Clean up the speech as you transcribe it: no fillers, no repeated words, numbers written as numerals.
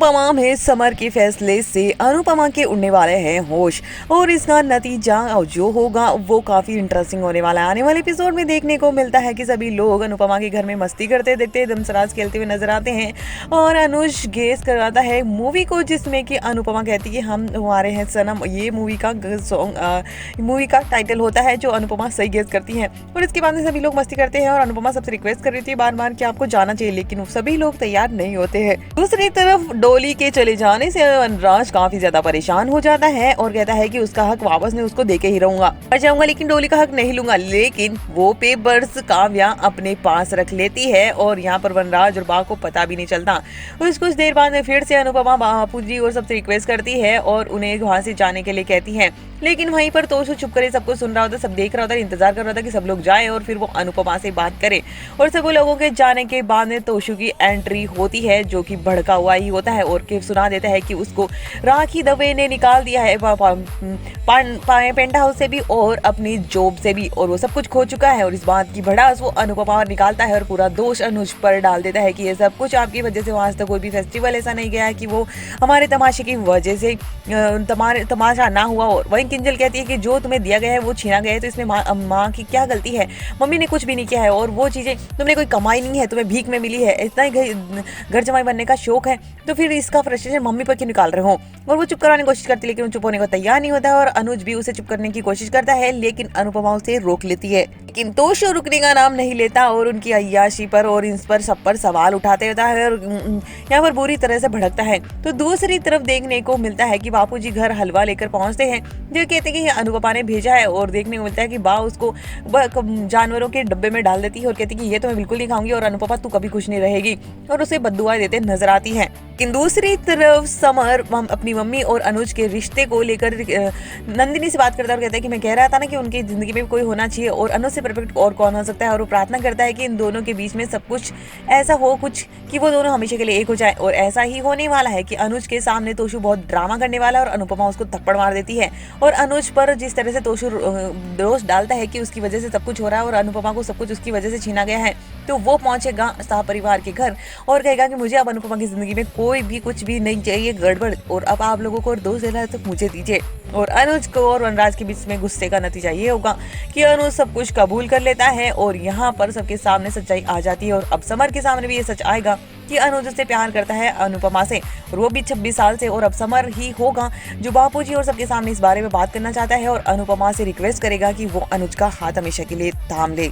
अनुपमा में समर के फैसले से अनुपमा के उड़ने वाले हैं होश और इसका नतीजा जो होगा वो काफी इंटरेस्टिंग होने वाला है। आने वाले एपिसोड में देखने को मिलता है कि सभी लोग अनुपमा के घर में मस्ती करते देखते दमसराज खेलते हुए नजर आते हैं और अनुज गेस कराता है मूवी को, जिसमें कि अनुपमा कहती है कि हम हमारे हैं सनम। ये मूवी का टाइटल होता है जो अनुपमा सही गेस करती है और इसके बाद में सभी लोग मस्ती करते हैं और अनुपमा सबसे रिक्वेस्ट कर रही थी बार बार कि आपको जाना चाहिए, लेकिन सभी लोग तैयार नहीं होते हैं। दूसरी तरफ डोली के चले जाने से वनराज काफी ज्यादा परेशान हो जाता है और कहता है कि उसका हक वापस नहीं, उसको देके ही रहूंगा, मर जाऊंगा लेकिन डोली का हक नहीं लूंगा। लेकिन वो पेपर्स काव्या अपने पास रख लेती है और यहाँ पर वनराज और बा को पता भी नहीं चलता। कुछ देर बाद में फिर से अनुपमा बापूजी और सबसे रिक्वेस्ट करती है और उन्हें वहां से जाने के लिए कहती है, लेकिन वहीं पर तोशु चुप करे सब कुछ सुन रहा होता, सब देख रहा होता, इंतजार कर रहा था कि सब लोग जाए और फिर वो अनुपमा से बात करे। और सब लोगों के जाने के बाद में तोशु की एंट्री होती है जो कि भड़का हुआ ही होता है और सुना देता है कि उसको राखी दवे ने निकाल दिया है पेंट हाउस से भी और अपनी जॉब से भी, और वो सब कुछ खो चुका है। और इस बात की भड़ास वो अनुपमा पर निकालता है और पूरा दोष अनुज पर डाल देता है कि ये सब कुछ आपकी वजह से, आज तक कोई भी फेस्टिवल ऐसा नहीं गया है कि वो हमारे तमाशे की वजह से तमाशा ना हुआ। और वहीं किंजल कहती है कि जो तुम्हें दिया गया है वो छीना गया है, तो इसमें माँ की क्या गलती है, मम्मी ने कुछ भी नहीं किया है और वो चीजें तुमने कोई कमाई नहीं है, तुम्हें भीख में मिली है, इतना ही घर जमाई बनने का शौक है, तो फिर इसका फ्रस्ट्रेशन मम्मी पर क्यों निकाल रहे हो। और वो चुप कराने की कोशिश करती है लेकिन वो चुप होने को तैयार नहीं होता है और अनुज भी उसे चुप करने की कोशिश करता है, लेकिन अनुपमा उसे रोक लेती है। लेकिन तोशु रुकने का नाम नहीं लेता और उनकी अय्याशी पर और इन पर सब पर सवाल उठाते रहता है और यहाँ पर बुरी तरह से भड़कता है। तो दूसरी तरफ देखने को मिलता है कि बापूजी घर हलवा लेकर पहुंचते हैं जो कहते हैं कि अनुपमा ने भेजा है, और देखने को मिलता है कि बा उसको जानवरों के डब्बे में डाल देती है और कहती है कि ये तो मैं बिल्कुल नहीं खाऊंगी और अनुपमा तू कभी खुश नहीं रहेगी, और उसे बद्दुआएं देते नजर आती है। लेकिन दूसरी तरफ समर अपनी मम्मी और अनुज के रिश्ते को लेकर नंदिनी से बात करता है और कहता है कि मैं कह रहा था ना कि उनकी जिंदगी में कोई होना चाहिए और अनुज से परफेक्ट और कौन हो सकता है, और वो प्रार्थना करता है कि इन दोनों के बीच में सब कुछ ऐसा हो कुछ कि वो दोनों हमेशा के लिए एक हो जाए। और ऐसा ही होने वाला है कि अनुज के सामने तोशु बहुत ड्रामा करने वाला है और अनुपमा उसको थप्पड़ मार देती है और अनुज पर जिस तरह से तोशु दोष डालता है कि उसकी वजह से सब कुछ हो रहा है और अनुपमा को सब कुछ उसकी वजह से छीना गया है, तो वो पहुंचेगा शाह परिवार के घर और कहेगा कि मुझे अब अनुपमा की जिंदगी में कोई भी कुछ भी नहीं चाहिए, गड़बड़, और अब आप लोगों को दोष देना है तो मुझे दीजिए। और अनुज को और वनराज के बीच में गुस्से का नतीजा ये होगा कि अनुज सब कुछ कबूल कर लेता है और यहाँ पर सबके सामने सच्चाई आ जाती है और अब समर के सामने भी ये सच आएगा कि अनुज से प्यार करता है अनुपमा से और वो भी 26 साल से, और अब समर ही होगा जो बापूजी और सबके सामने इस बारे में बात करना चाहता है और अनुपमा से रिक्वेस्ट करेगा कि वो अनुज का हाथ हमेशा के लिए थाम ले।